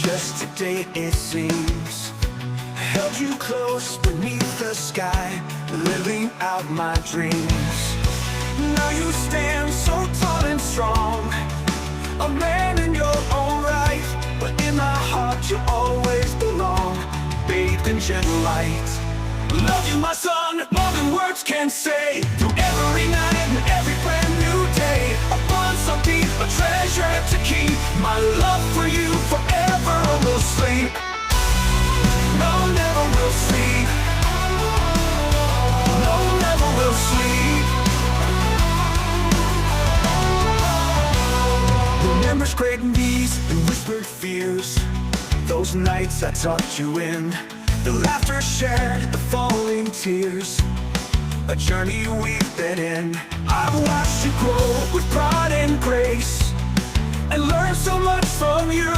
Yesterday it seems held you close beneath the sky, living out my dreams. Now you stand so tall and strong, a man in your own right, but in my heart you always belong, bathed in gentle light. Love you, my son, more than words can say. Through every night and every brand new day, a bond so deep, a treasure to keep. My love for you forever will sleep. No, never will sleep. No, never will sleep. Remembers great needs and whispered fears, those nights I tucked you in, the laughter shared, the falling tears, a journey we've been in. I've watched you grow with pride and grace, and learned so much from you,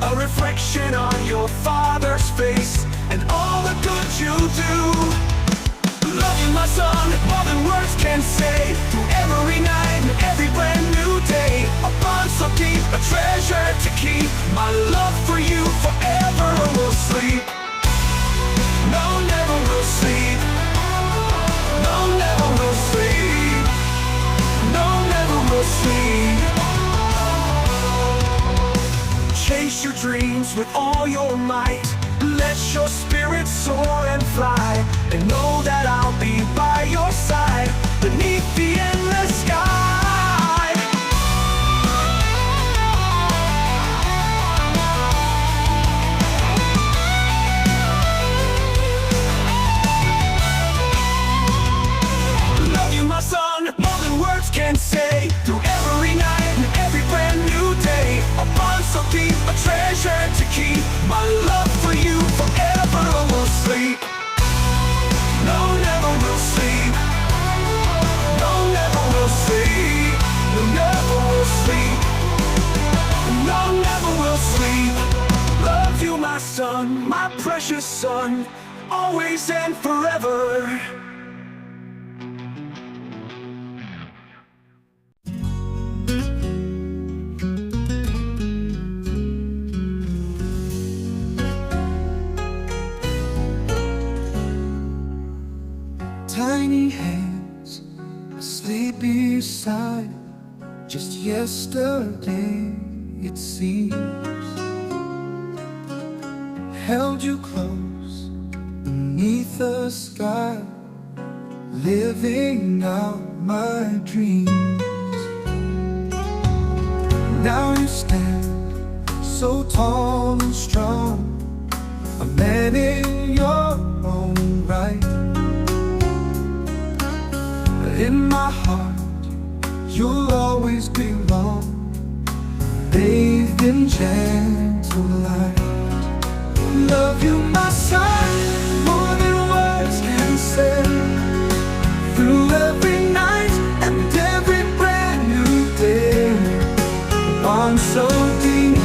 a reflection on your father's face, and all the good you do. Love you, my son, more than words can say. Through every night and every brand new day, a bond so deep, a treasure to keep. My love for you forever will sleep. No, never will sleep. No, never will sleep. No, never will sleep. Chase your dreams with all your might. Let your spirit soar and fly, and know that I'll be by your side beneath the endless sky. Love you, my son, more than words can say. Through every night and every brand new day, a bond so deep, a treasure to keep. My love for you forever will sleep. No, never will sleep. No, never will sleep. No, never will sleep. No, never will sleep. Love you, my son, my precious son, always and forever. Tiny hands asleep beside. Just yesterday it seems, held you close beneath the sky, living out my dreams. Now you stand so tall and strong, a man in your own right. In my heart, you'll always belong, bathed in gentle light. Love you, my son, more than words can say. Through every night and every brand new day, a bond so deep,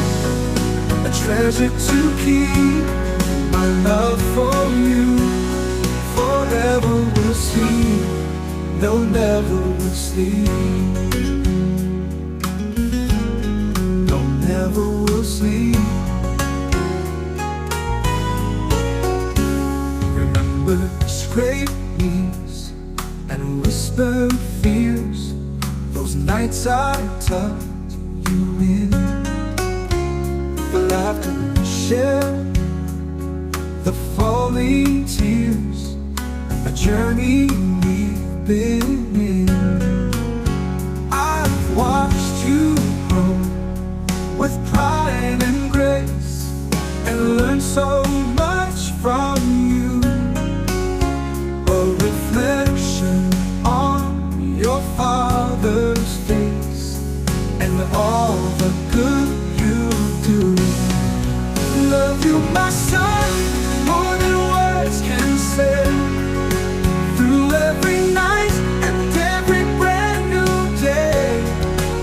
a treasure to keep. My love for you forever will sleep. No, never will sleep. No, never will sleep. Remember scrapings and whispered fears, those nights I tucked you in, the laughter shared, the falling tears, a journey we've been in. I've watched you grow with pride and grace, and learned so much from you, a reflection on your father's face, and all the good you do. Love you, my son, more than words can say. Through every night and every brand new day,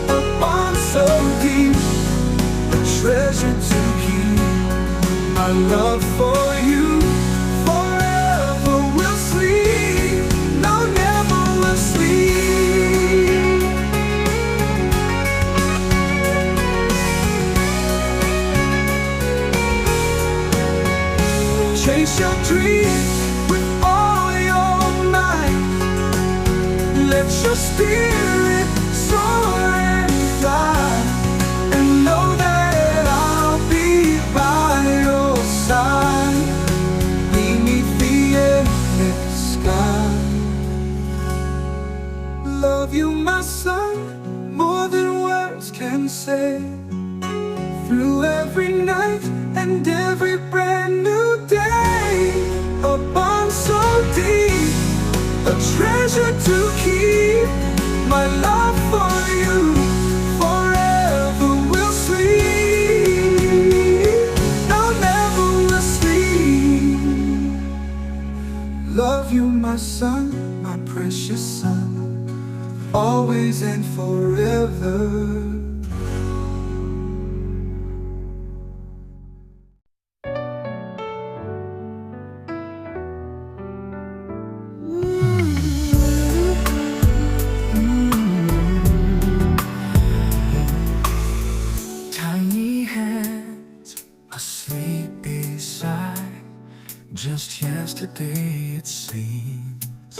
a bond so deep, a treasure to keep. My love let your spirit soar and fly, and know that I'll be by your side beneath the endless sky. Love you, my son, more than words can say. Through every night and every brand new day, a bond so deep, a treasure to keep. My love for you forever will sleep. No, never will sleep. Love you, my son, my precious son, always and forever. Tiny hands asleep beside, just yesterday it seems.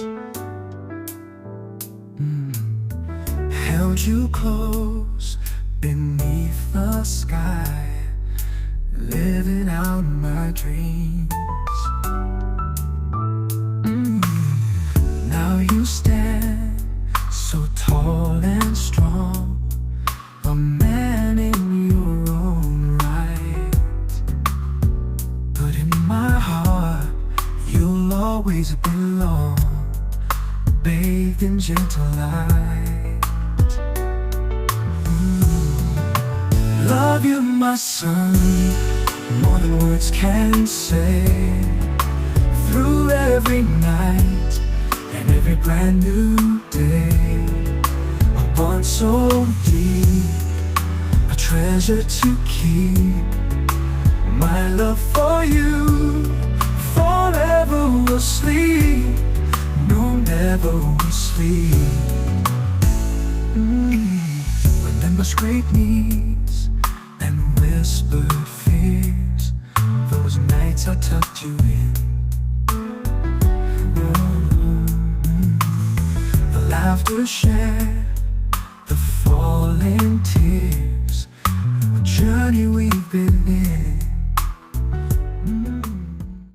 Held you close beneath the sky, living out my dreams. Now you stand so tall and strong, a man in your own right. But in my heart, you'll always belong, bathed in gentle light. Love you, my son, more than words can say. Through every night and every brand new day, a bond so deep, a treasure to keep. My love for you forever will sleep. No, never will sleep. Remember great needs and whispered fears, those nights I tucked you in. The laughter shared, the falling tears, a journey we've been in.